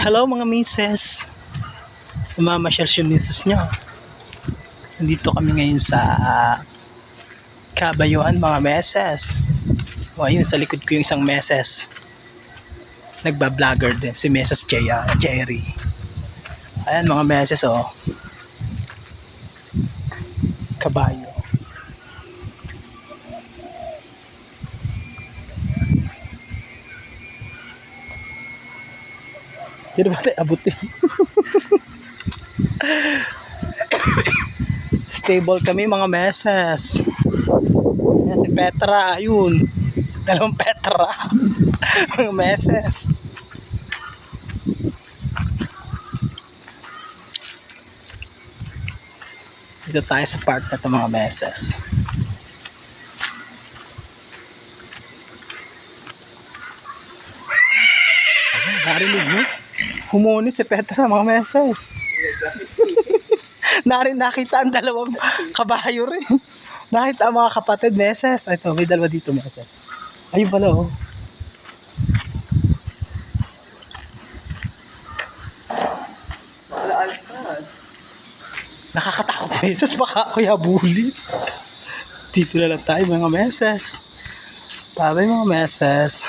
Hello mga mises. Mamamasyal yung mises nyo. Nandito kami ngayon sa Kabayuhan mga meses. O ayun, sa likod ko yung isang meses. Nagba-vlogger din, si Meses Jerry. Ayan mga meses oh. Kabayo. Hindi ba tayo abutin? Stable kami mga meses. Yan si Petra, ayun. Dalawang Petra. Mga meses. Dito tayo sa park na ito mga meses. Narinig mo? Humuni si Petra mga meses. Nakita ang dalawang kabayo rin. Nakita ang mga kapatid meses. Ito, may dalawa dito meses. Ayun pala oh. Nakakatakot meses, baka ako yabulin. Dito na lang tayo mga meses. Babay mga meses.